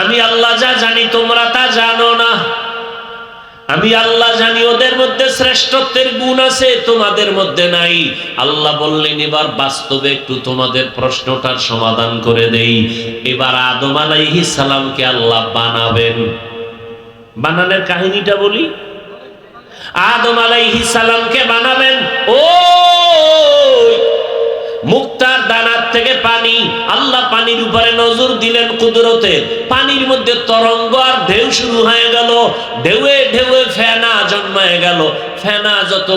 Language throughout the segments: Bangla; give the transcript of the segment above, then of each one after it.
আমি আল্লাহ যা জানি তোমরা তা জানো না। আমি আল্লাহ জানি ওদের মধ্যে শ্রেষ্ঠত্বের গুণ আছে, তোমাদের মধ্যে নাই। আল্লাহ বললেন এবার বাস্তবে একটু তোমাদের প্রশ্নটার সমাধান করে দেই। এবার আদম আলাইহিস সালামকে আল্লাহ বানাবেন। বানানোর কাহিনীটা বলি। আদম আলাইহিস সালামকে বানাবেন। ও মুক্তার দানার থেকে পানি, আল্লাহ পানির উপরে নজর দিলেন কুদরতের। পানির মধ্যে তরঙ্গ আর ঢেউ শুরু হয়ে গেল। ঢেউয়ে ঢেউয়ে ফেনা জন্মায় গেল। ফেনা যত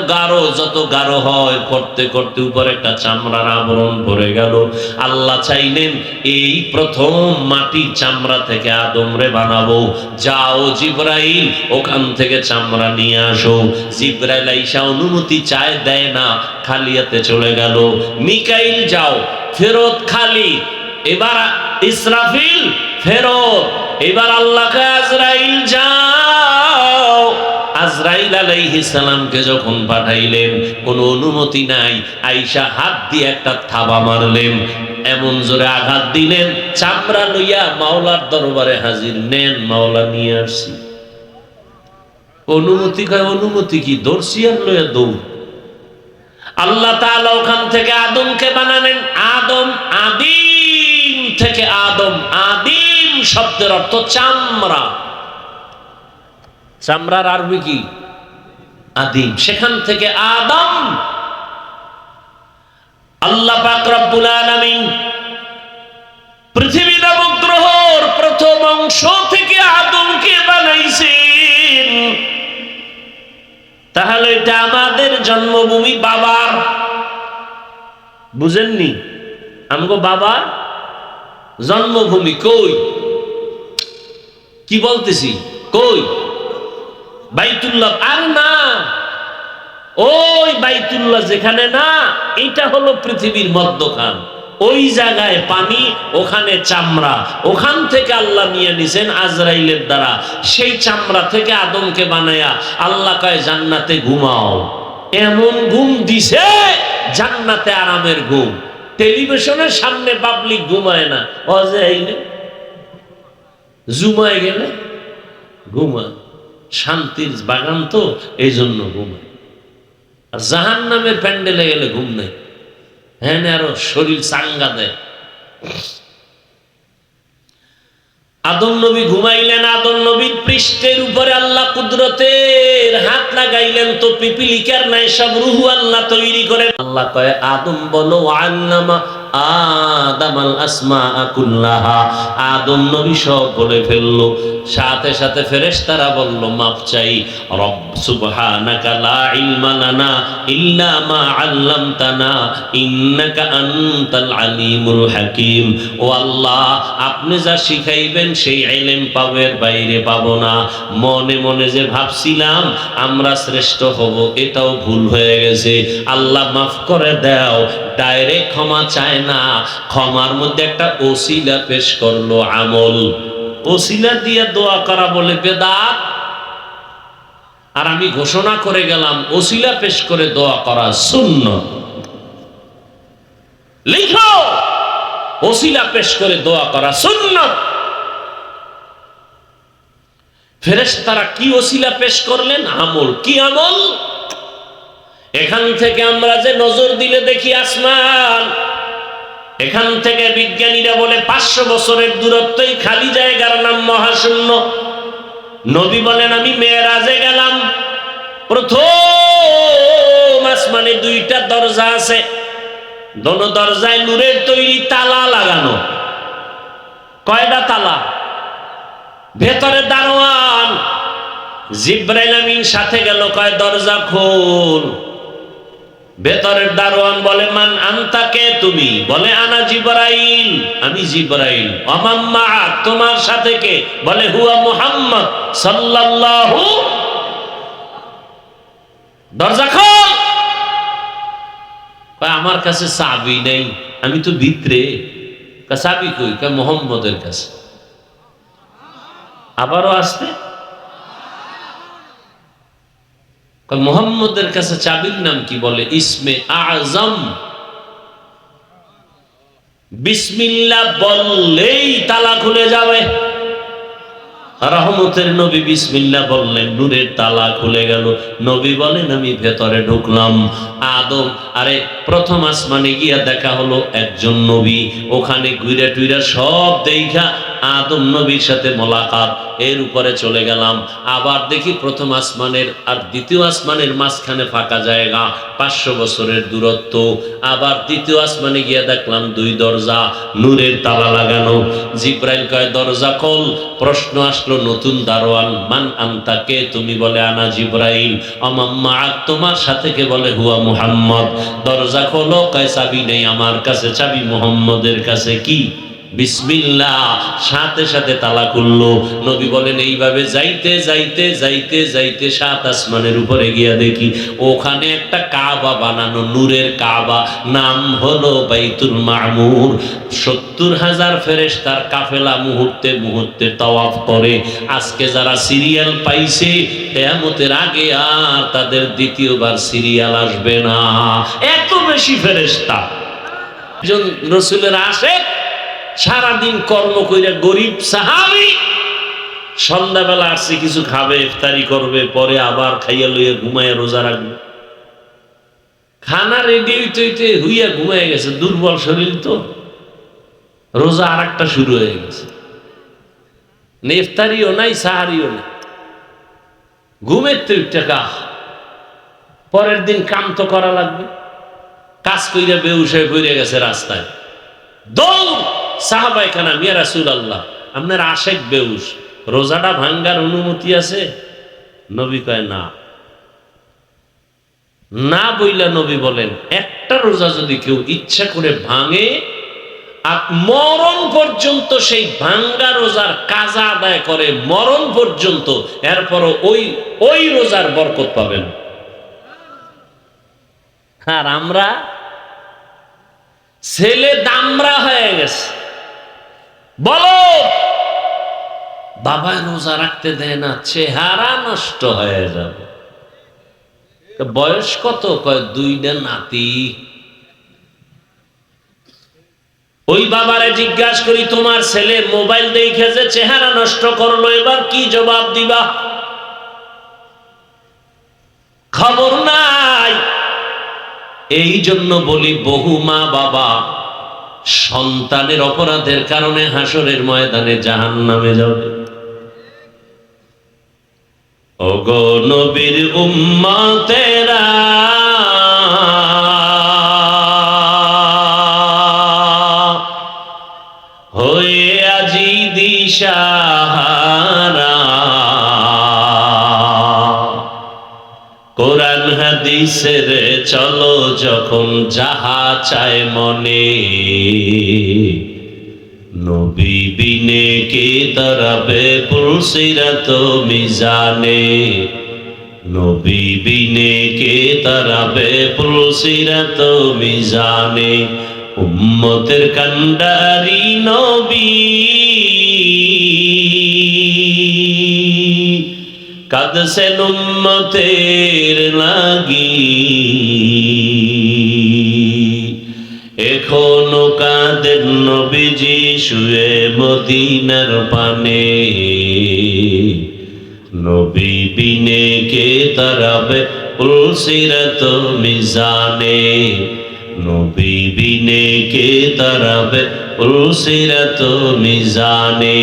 গাঢ় হয়, করতে করতে উপরে একটা চামড়ার আবরণ পড়ে গেল। আল্লাহ চাইলেন এই প্রথম মাটির চামড়া থেকে আদমরে বানাবো। যাও জিবরাইল, ওখান থেকে চামড়া নিয়ে আসো। জিবরাইল আইসা অনুমতি চায়, দেয় না, খালি হাতে চলে গেল। মিকাইল যাও, ফেরত খালি। এবার ইসরাফিল ফেরত। এবার আল্লাহকে আজরাইল যাও। আজরাইল আলাইহিস সালামকে যখন পাঠাইলেন, কোনো অনুমতি নাই, আইসা হাত দিয়ে একটা থাবা মারলেন। এমন জোরে আঘাত দিলেন, চামড়া লইয়া মাওলার দরবারে হাজির। নেন, মাওলা নিয়ে আসছি। অনুমতি কয়, অনুমতি কি? দর্শি আর লইয়া দৌড়। আল্লাহ তাআলা ওখান থেকে আদমকে বানালেন। আদম, আদিম থেকে আদম। আদিম শব্দের অর্থ চামড়া। চামড়ার আরবি কি? আদিম। সেখান থেকে আদম। আল্লাহ পাক রব্বুল আলামিন পৃথিবী নামক গ্রহের প্রথম অংশ থেকে আদমকে বানাইছেন। তাহলে এটা আমাদের জন্মভূমি বাবার। বুঝেননি? আমগো বাবার জন্মভূমি কই? কি বলতেছি? কই? বাইতুল্লাহ। আর না, ওই বাইতুল্লাহ যেখানে না, এটা হলো পৃথিবীর মধ্যখান। ওই জায়গায় পানি, ওখানে চামড়া। ওখান থেকে আল্লাহ নিয়ে নিছেন আজরাইলের দ্বারা। সেই চামড়া থেকে আদমকে বানায়া আল্লাহ কয় জান্নাতে ঘুমাও। এমন ঘুম দিছে, জান্নাতে আরামের ঘুম। টেলিভিশনের সামনে পাবলিক ঘুমায় না, অজাইলে জুমায় গেলে ঘুমায়। শান্তির বাগান তো, এই জন্য ঘুমায়। আর জাহান্নামের প্যান্ডেলে গেলে ঘুম নেই। হ্যাঁ, আরো শরীর চাঙ্গা দেয়। আদম নবী ঘুমাইলেন। আদম নবীর পৃষ্ঠের উপরে আল্লাহ কুদরতের হাত লাগাইলেন। তো পিপিলিকার নাই সব রুহু আল্লাহ তৈরি করে। আল্লাহ কয় আদম বলো আল্লামা আদামাল আসমাআ কুল্লাহা। আদম নবী সব বলে ফেললো। সাথে সাথে ফেরেশতারা বলল মাফ চাই। রব সুবহানাকা লা ইলমা লানা ইল্লা মা আল্লামতানা ইন্নাকা আনতাল আলিমুল হাকিম। ও আল্লাহ, আপনি যা শিখাইবেন সেই ইলম পাবের বাইরে পাবো না। মনে মনে যে ভাবছিলাম আমরা শ্রেষ্ঠ হব, এটাও ভুল হয়ে গেছে। আল্লাহ মাফ করে দাও। ডাইরেক্ট ক্ষমা চায় না, ক্ষমার মধ্যে একটা ওসিলা পেশ করলো, আমল। ওসিলা দিয়ে দোয়া করা বলে বেদাত। আর আমি ঘোষণা করে গেলাম ওসিলা পেশ করে দোয়া করা সুন্নাত। লিখো, ওসিলা পেশ করে দোয়া করা সুন্নাত। ফেরেশতারা কি ওসিলা পেশ করলেন? আমল। কি আমল? এখান থেকে আমরা যে নজর দিলে দেখি আসমান, এখান থেকে বিজ্ঞানীরা বলে 500 বছরের দূরত্বই খালি জায়গার নাম মহাশূন্য। নবী বলেন আমি মেরাজে গেলাম। প্রথম আসমানে 2টা দরজা আছে। দোনো দরজায় নূরের তৈরি তালা লাগানো। কয়টা তালা? ভেতরে দারোয়ান জিবরাইল আমিন সাথে গেল, কয় দরজা খোল। ভেতরের দারোয়ান বলে মান আনতা, কে তুমি? বলে আনা জিবরাইল, আমি জিবরাইল। অমাম্মা, তোমার সাথে কে? বলে হুয়া মুহাম্মদ সাল্লাল্লাহু। দরজা খোল। কয় আমার কাছে চাবি নেই, আমি তো ভিতরে। চাবি কই? কয় মুহাম্মদের কাছে। আবারও আসতে, মুহাম্মদের কাছে চাবির নাম কি? বলে ইসমে আজম। বিসমিল্লাহ বললেই তালা খুলে যাবে। রহমতের নবী বিসমিল্লাহ বললেন, নূরের তালা খুলে গেল। নবী বলেন আমি ভেতরে ঢুকলাম। আদম আরে প্রথম আসমানে গিয়া দেখা হলো একজন নবী, ওখানে ঘুরে টুইরা সব দেখা আদম নবীর সাথে মোলাকাত, এর উপরে চলে গেলাম। আবার দেখি প্রথম আসমানের আর দ্বিতীয় আসমানের মাঝখানে ফাঁকা জায়গা, 500 বছরের দূরত্ব। আবার তৃতীয় আসমানে গিয়া দেখলাম 2 দরজা, নূরের তালা লাগানো। জিব্রাইল কয় দরজা খোল। প্রশ্ন আসলো নতুন দারোয়ান, মান আনতা, কে তুমি? বলে আনা জিব্রাইল। অমাম্মা তোমার সাথে কে? বলে হুয়া মুহাম্মদ। দরজা খোলো। কয় চাবি নেই আমার কাছে, চাবি মুহাম্মদের কাছে। কি? বিসমিল্লাহ। সাথে সাথে তালা খুললো। নবী বলেন এইভাবে যাইতে যাইতে যাইতে যাইতে 7 আসমানের উপরে গিয়া দেখি ওখানে একটা কাবা বানানো, নূরের কাবা, নাম হলো বাইতুল মামুর। 70,000 ফেরেশতার কাফেলা মুহূর্তে মুহূর্তে তাওয়াফ করে। আজকে যারা সিরিয়াল পাইছে, কিয়ামতের আগে আর তাদের দ্বিতীয়বার সিরিয়াল আসবে না, এত বেশি ফেরেশতা। একজন রাসূলের আশিক, সারাদিন কর্ম কইরা গরিব সাহাবী, সন্ধ্যাবেলা আসছে কিছু খাবে, ইফতারি করবে, পরে আবার খাইয়া লইয়া ঘুমাইয়া রোজা রাখবে। খানা রেডি হইতে হইতে হইয়া ঘুমাইয়া গেছে, দুর্বল শরীর তো, রোজা আর একটা শুরু হয়ে গেছে। ইফতারিও নাই, সাহারিও নাই, ঘুমের তো টাকা। পরের দিন কাম তো করা লাগবে, কাজ কইরা বেহুশ হয়ে পড়ে গেছে রাস্তায়। দৌড় সাহাবায়ে কেরাম, ইয়া রাসূলুল্লাহ আপনার আশিক বেহুশ, রোজাটা ভাঙ্গার অনুমতি আছে? নবী কয় না। না বইলা নবী বলেন একটা রোজা যদি কেউ ইচ্ছা করে ভাঙে আর মরণ পর্যন্ত সেই ভাঙ্গা রোজার কাজা আদায় করে, মরণ পর্যন্ত, এরপরও ওই রোজার বরকত পাবেন। আর আমরা ছেলে দামরা হয়ে গেছে, বলো বাবা রোজা রাখতে দেয় না, চেহারা নষ্ট হয়ে যাবে। বয়স কত? কয় 2টা নাতি। ওই বাবারে জিজ্ঞাসা করি তোমার ছেলে মোবাইল দেখে যে চেহারা নষ্ট করলো, এবার কি জবাব দিবা? খবর নাই। এই জন্য বলি বহু মা বাবা সন্তানের অপরাধের কারণে হাসরের ময়দানে জাহান্নামে যাবে। ওগো নবীর উম্মতেরা, হয়ে আজি দিশাহারা, কোরআন হাদিসের চলো যখন যাহা চায় মনে, নবী বিনে কে তরাবে পুলসিরাত মিজানে, নবী বিনে কে তরাবে পুলসিরাত মিজানে। উম্মতের কান্ডারি নবী, কাঁদছেন উম্মতের লাগি, এখনো কাঁদেন নবীজি শুয়ে মদিনার পানে, নবী বিনে কে তারাবে পুলসিরাত মিজানে, নবী বিনে কে তারাবে পুলসিরাত মিজানে।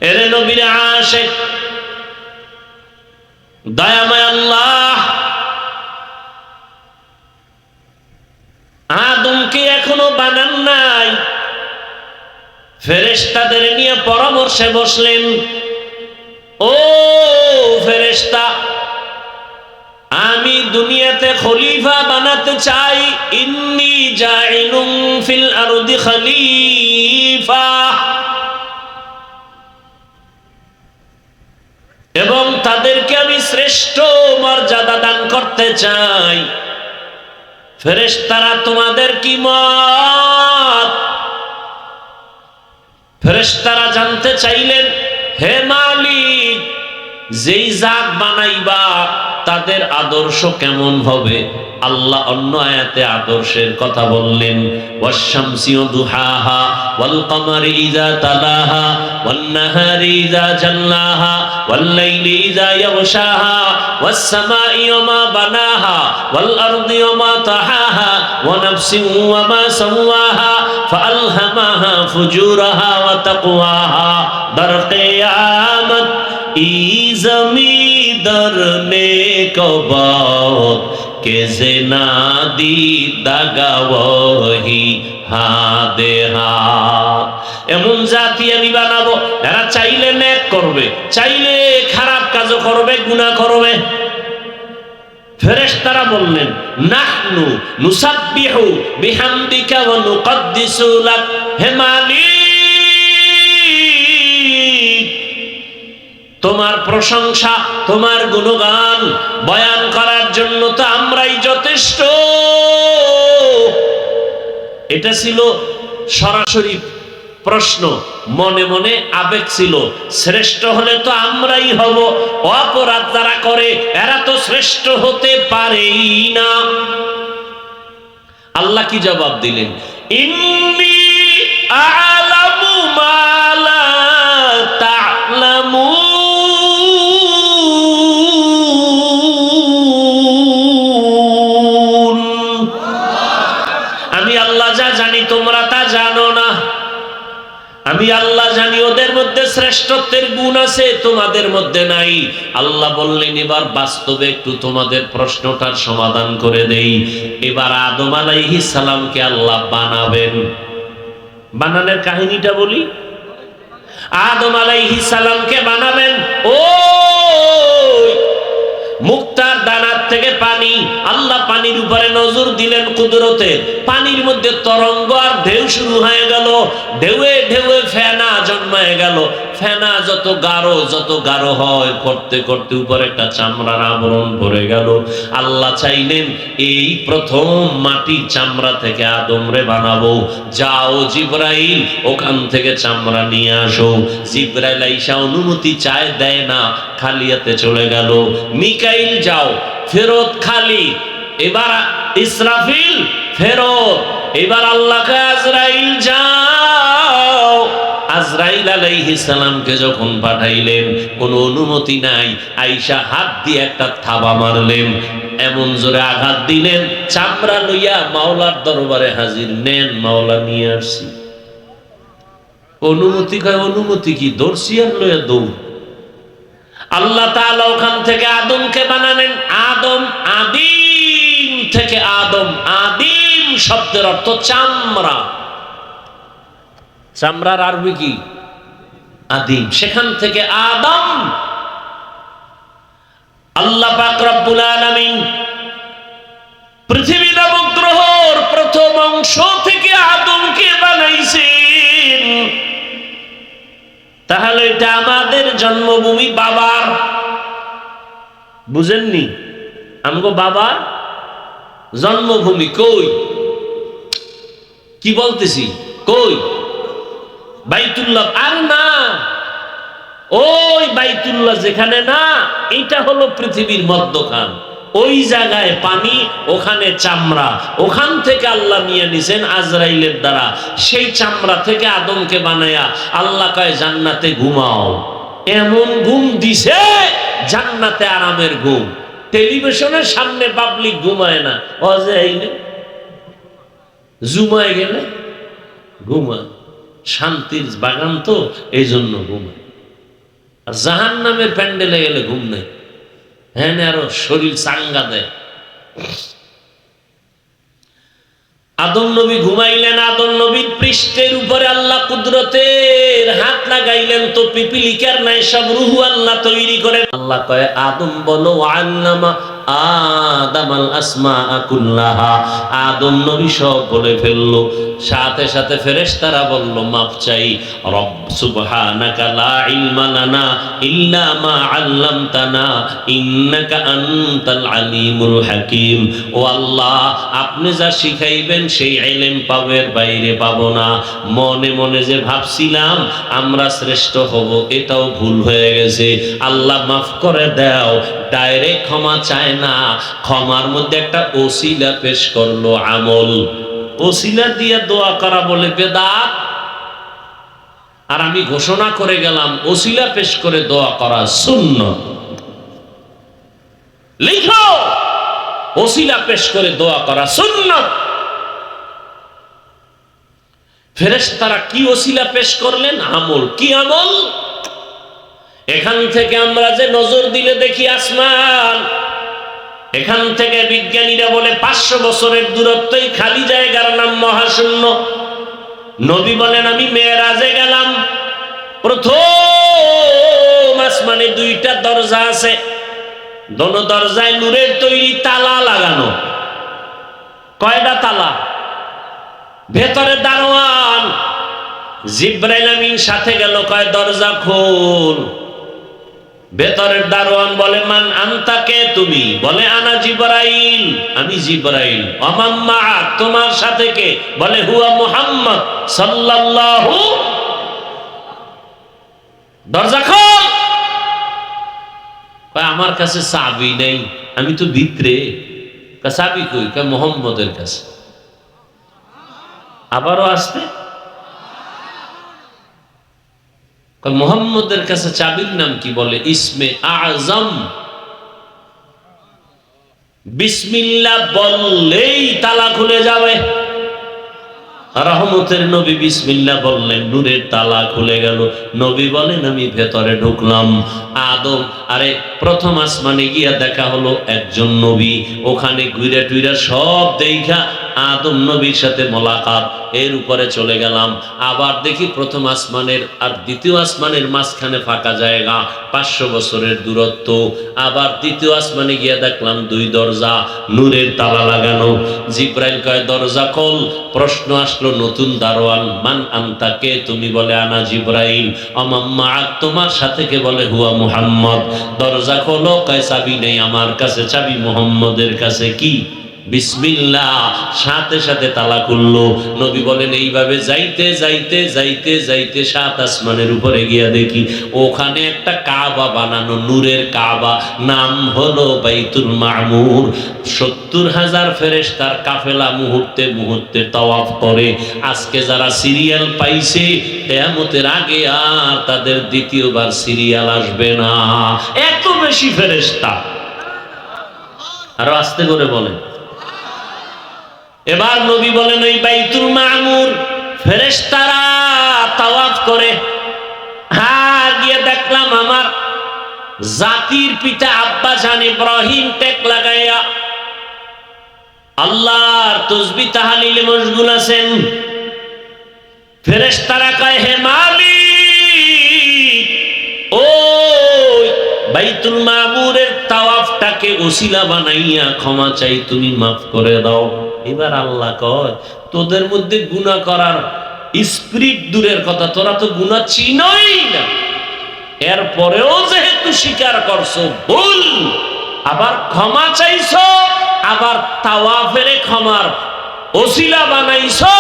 এর নবীর আশিক দয়াময় আল্লাহ আদমকে এখনো বানান নাই, ফেরেশতাদের নিয়ে পরামর্শে বসলেন। ও ফেরেশতা, আমি দুনিয়াতে খলিফা বানাতে চাই, ইন্নী জাইলুম ফিল আরদি খলিফা, এবং তাদেরকে আমি শ্রেষ্ঠ মর্যাদা দান করতে চাই। ফেরেশতারা তোমাদের কি মত? ফেরেশতারা জানতে চাইলেন, হে মালিক, যেই জাত বানাইবা তাদের আদর্শ কেমন হবে? আল্লাহ অন্য আয়াতে আদর্শের কথা বললেন, ওয়াশ-শামসি ওয়া দুহাহা ওয়াল কমারি ইযা তালাহা والنهار إذا جلاها والليل إذا يغشاها والسماء وما بناها والأرض وما طحاها ونفس وما سواها فألهمها فجورها وتقواها در قیامت ای زمیندرنے کو بات کہ زنا دی دگا وہی হাদে হাত। এমন জাতি আমি বানাবো যারা চাইলে নেক করবে, চাইলে খারাপ কাজও করবে, গুনাহ করবে। ফেরেশতারা বললেন নাহনু নুসাব্বিহু বিহামদিকা ওয়া নুকদ্দিসু লাক, হে মালিক তোমার প্রশংসা তোমার গুণগান বয়ান করার জন্য তো আমরাই যথেষ্ট। এটা ছিল সরাসরি প্রশ্ন, মনে মনে আবেগ ছিল, শ্রেষ্ঠ হলে তো আমরাই হব, অপরাধ যারা করে এরা তো শ্রেষ্ঠ হতে পারেই না। আল্লাহ কি জবাব দিলেন? ইন্নী আ'লামু মা লা তা'লামুন, আমি আল্লাহ যা জানি তোমরা তা জানো না। আমি আল্লাহ জানি ওদের মধ্যে শ্রেষ্ঠত্বের গুণ আছে, তোমাদের মধ্যে নাই। আল্লাহ বললেন এবার বাস্তবে একটু তোমাদের প্রশ্নটার সমাধান করে দেই। এবার আদম আলাইহিস সালামকে আল্লাহ বানাবেন। বানানোর কাহিনীটা বলি। আদম আলাইহিস সালামকে বানাবেন, ও মুক্তার দানার থেকে পানি, আল্লাহ পানির উপরে নজর দিলেন কুদরতের, পানির মধ্যে তরঙ্গ আর ঢেউ শুরু হয়ে গেল, ঢেউয়ে ঢেউয়ে ফেনা জন্মায় গেল। ফেনা যত গাঢ় হয়, করতে করতে উপরে একটা চামড়ার আবরণ পড়ে গেল। আল্লাহ চাইলেন এই প্রথম মাটির চামড়া থেকে আদমরে বানাবো, যাও জিবরাইল ওখান থেকে চামড়া নিয়ে আসো। জিবরাইল আইসা অনুমতি চায়, দেয় না, খালি হাতে চলে গেল। মিকাইল যাও, ফেরত খালি। এবার ইসরাফিল ফেরত। এবার আল্লাহকে আজরাইল যাও। আজরাইল আলাইহিস সালামকে যখন পাঠাইলেন, কোনো অনুমতি নাই, আয়েশা হাত দিয়ে একটা থাবা মারলেন, এমন জোরে আঘাত দিলেন, চামড়া লইয়া মাওলার দরবারে হাজির। নেন, মাওলা নিয়ে আসছি। অনুমতি কয়, অনুমতি কি? দর্শি আর লইয়া দৌড়। আল্লাহ তাআলা ওখান থেকে আদমকে বানালেন। আদম, আদিম থেকে আদম। আদিম শব্দের অর্থ চামড়া। চামড়ার আরবি কি? আদিম। সেখান থেকে আদম। আল্লাহ পাক রব্বুল আলামিন পৃথিবী নামক গ্রহের প্রথম অংশ থেকে আদমকে বানাইছেন। তাহলে এটা আমাদের জন্মভূমি বাবার, বুঝেননি? আমগো বাবার জন্মভূমি কই? কি বলতেছি? কই? বাইতুল্লাহ। আর না, ওই বাইতুল্লাহ যেখানে না, এটা হলো পৃথিবীর মধ্যখান। ওই জায়গায় পানি, ওখানে চামড়া। ওখান থেকে আল্লাহ নিয়ে নিছেন আজরাইলের দ্বারা। সেই চামড়া থেকে আদমকে বানায়া আল্লাহ কয় জান্নাতে ঘুমাও। এমন ঘুম দিছে, জান্নাতে আরামের ঘুম। টেলিভিশনের সামনে পাবলিক ঘুমায় না, অজাইলে জুমায় গেলে ঘুমায়। শান্তির বাগান তো, এই জন্য ঘুমায়। আর জাহান্নামের প্যান্ডেলে গেলে ঘুম নেই। হ্যাঁ, আরো শরীর চাঙ্গা দেয়। আদম নবী ঘুমাইলেন, আদম নবীর পৃষ্ঠের উপরে আল্লাহ কুদরতের হাত লাগাইলেন, তো পিপিলিকার নাই সব রুহু আল্লাহ তৈরি করে। আল্লাহ কয় আদম বলো আল্লামা আদামাল আসমাআ কুল্লাহা। আদম নবী সব বলে ফেললো। সাথে সাথে ফেরেশতারা বলল মাফ চাই। রব সুবহানাকা লা ইলমা লানা ইল্লা মা আল্লামতানা ইন্নাকা আনতাল আলিমুল হাকিম। ও আল্লাহ, আপনি যা শিখাইবেন সেই ইলম পাবের বাইরে পাবো না। মনে মনে যে ভাবছিলাম আমরা শ্রেষ্ঠ হব, এটাও ভুল হয়ে গেছে। আল্লাহ মাফ করে দাও। ডাইরেক্ট ক্ষমা চায় না, ক্ষমার মধ্যে একটা ওসিলা পেশ করলো, আমল। ওসিলা দিয়ে দোয়া করা বলে বেদাত। আর আমি ঘোষণা করে গেলাম ওসিলা পেশ করে দোয়া করা সুন্নাত। লিখো, ওসিলা পেশ করে দোয়া করা সুন্নাত। ফেরেশতারা কি ওসিলা পেশ করলেন? আমল। কি আমল? এখান থেকে আমরা যে নজর দিলে দেখি আসমান, এখান থেকে বিজ্ঞানীরা বলে 500 বছরের দূরত্বই খালি জায়গার নাম মহাশূন্য। নবী বলেন আমি মেরাজে গেলাম, প্রথম আসমানে 2টা দরজা আছে, দোনো দরজায় নূরের তৈরি তালা লাগানো। কয়টা তালা? ভেতরে দারোয়ান জিবরাইল আমিন সাথে গেল, কয় দরজা খোল। ভেতরের দারোয়ান বলে মান আনতা, কে তুমি? বলে আনা জিবরাইল, আমি জিবরাইল। অমাম্মা, তোমার সাথে কে? বলে হুয়া মুহাম্মদ সাল্লাল্লাহু। দরজা খোল। কয় আমার কাছে চাবি নেই, আমি তো ভিতরে। চাবি কই? কয় মুহাম্মদের কাছে। আবারও আসতে, মুহাম্মদের কাছে চাবির নাম কি? বলে ইসমে আজম। বিসমিল্লাহ বললেই তালা খুলে যাবে। রহমতের নবী বিসমিল্লাহ বললেন, নূরের তালা খুলে গেল। নবী বলেন আমি ভেতরে ঢুকলাম। আদম, আরে প্রথম আসমানে গিয়া দেখা হলো একজন নবী, ওখানে ঘুরে টুইরা সব দেখা আদম নবীর সাথে মোলাকাত। এর উপরে চলে গেলাম, আবার দেখি প্রথম আসমানের আর দ্বিতীয় আসমানের মাঝখানে ফাঁকা জায়গা, 500 বছরের দূরত্ব। আবার দ্বিতীয় আসমানে গিয়া দেখলাম 2 দরজা, নূরের তালা লাগানো। জিবরাইল কয় দরজা খোল। প্রশ্ন আসলো নতুন দারোয়ান, মান আনতা, কে তুমি? বলে আনা জিবরাইল। অমাম্মা, তোমার সাথে কে? বলে হুয়া মুহাম্মদ। দরজা খোলো। কয় চাবি নেই আমার কাছে, চাবি মুহাম্মদের কাছে। কি? বিসমিল্লাহ। সাথে সাথে তালা খুললো। নবী বলেন এইভাবে যাইতে যাইতে যাইতে যাইতে 7 আসমানের উপরে গিয়া দেখি ওখানে একটা কাবা বানানো, নূরের কাবা, নাম হলো বাইতুল মামুর। 70,000 ফেরেশতার কাফেলা মুহূর্তে মুহূর্তে তাওয়াফ করে। আজকে যারা সিরিয়াল পাইছে, কিয়ামতের আগে আর তাদের দ্বিতীয়বার সিরিয়াল আসবে না, এত বেশি ফেরেশতা। আরো আস্তে করে বলেন। এবার নবী বলেন ওই বাইতুল মামুর ফেরেশতারা তাওয়াফ করে। আর গিয়ে দেখলাম আমার জাতির পিতা আব্বা জান ইব্রাহিম টেক লাগাইয়া আল্লাহর তাসবিহ তাহলিলে মশগুল আছেন। ফেরেশতারা কয় হে মালিক, ওই বাইতুল মামুরের তাওয়াফটাকে ওসিলা বানাইয়া ক্ষমা চাই, তুমি মাফ করে দাও। এবার আল্লাহ কয় তোদের মধ্যে গুনাহ করার স্পিরিট দূরের কথা, তোরা তো গুনাহ চিনই না, এরপরেও যেহেতু স্বীকার করছো ভুল, আবার ক্ষমা চাইছো, আবার তাওয়াফের ক্ষমার ওসিলা বানাইছো,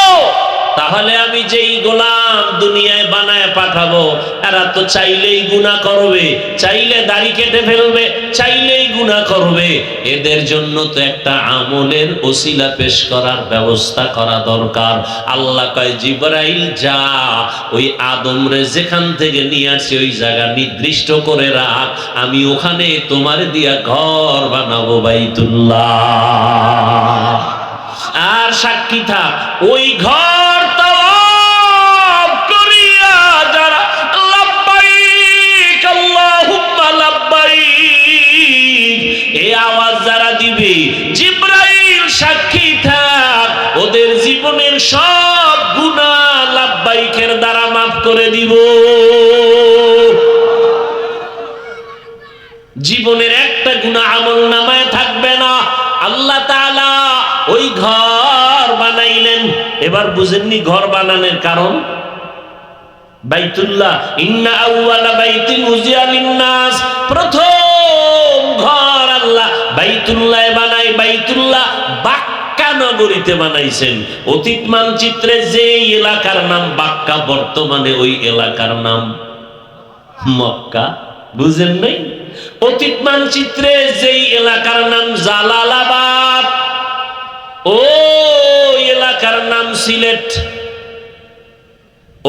তাহলে আমি যেই গোলাম দুনিয়ায় বানায় পাঠাবো এরা তো চাইলেই গুনাহ করবে, চাইলে দাড়ি কেটে ফেলবে, চাইলেই গুনাহ করবে। এদের জন্য তো একটা আমলের ওসিলা পেশ করার ব্যবস্থা করা দরকার। আল্লাহ কয় জিবরাইল যা, ওই আদমরে যেখান থেকে নিয়ে আসি ওই জায়গা নির্দিষ্ট করে রাখ, আমি ওখানে তোমার দিয়া ঘর বানাবো বাইতুল্লাহ। আর সাক্ষী থাক, ওই ঘর তাওয়াফ করিয়া যারা লাব্বাইক আল্লাহুম্মা লাব্বাইক এই আওয়াজ যারা দিবে, জিবরাইল সাক্ষী থাক, ওদের জীবনের সব গুনাহ লাব্বাইকের দ্বারা মাফ করে দিব। জীবনের একটা গুনাহ আমলনামায় থাকবে না। আল্লাহ তাআলা ওই ঘর বানাইলেন। এবার বুঝেননি ঘর বানানোর কারণ? বাইতুল্লাহ, ইন্না আউওয়ালা বাইতিন উযিয়া লিন-নাস, প্রথম ঘর আল্লাহ বাইতুল্লাহ বানাই। বাইতুল্লাহ বাক্কা নগরীতে বানাইছেন। অতীত মানচিত্রে যে এলাকার নাম বাক্কা, বর্তমানে ওই এলাকার নাম মক্কা। বুঝেন নাই? অতীত মানচিত্রে যেই এলাকার নাম জালালাবাদ, ও এলাকার নাম সিলেট।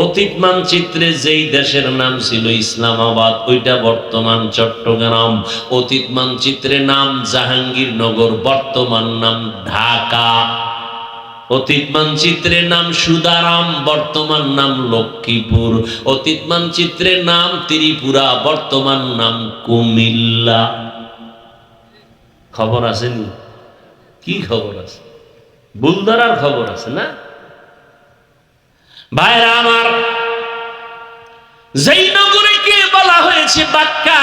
অতীত মানচিত্রে যেই দেশের নাম ছিল ইসলামাবাদ, ওইটা বর্তমান চট্টগ্রাম। অতীত মানচিত্রে নাম জাহাঙ্গীরনগর, বর্তমান নাম ঢাকা। অতীত মানচিত্রে নাম সুদারাম, বর্তমান নাম লক্ষ্মীপুর। অতীত মানচিত্রে নাম ত্রিপুরা, বর্তমান নাম কুমিল্লা। খবর আছে নি? কি খবর আছে? বুলদারার খবর আছে না? ভাইরা আমার, যেই নগরীকে বলা হয়েছে বাক্কা,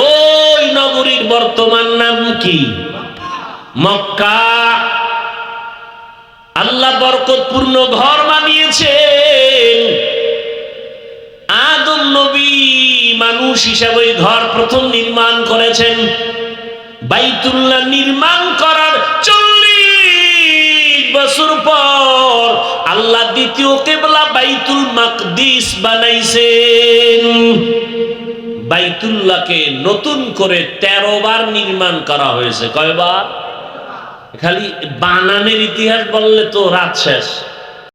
ওই নগরীর বর্তমান নাম কি? মক্কা। আল্লাহ বরকতপূর্ণ ঘর বানিয়েছেন। আদম নবী মানুষ হিসাবে ওই ঘর প্রথম নির্মাণ করেছেন। বাইতুল্লাহ নির্মাণ করার 40 বছর পর আল্লাহ দ্বিতীয় কিবলা বাইতুল মাকদিস বানাইছেন। বাইতুল্লাহকে নতুন করে 13 বার নির্মাণ করা হয়েছে। কয়বার? খালি বানানের ইতিহাস বললে তো রাত শেষ।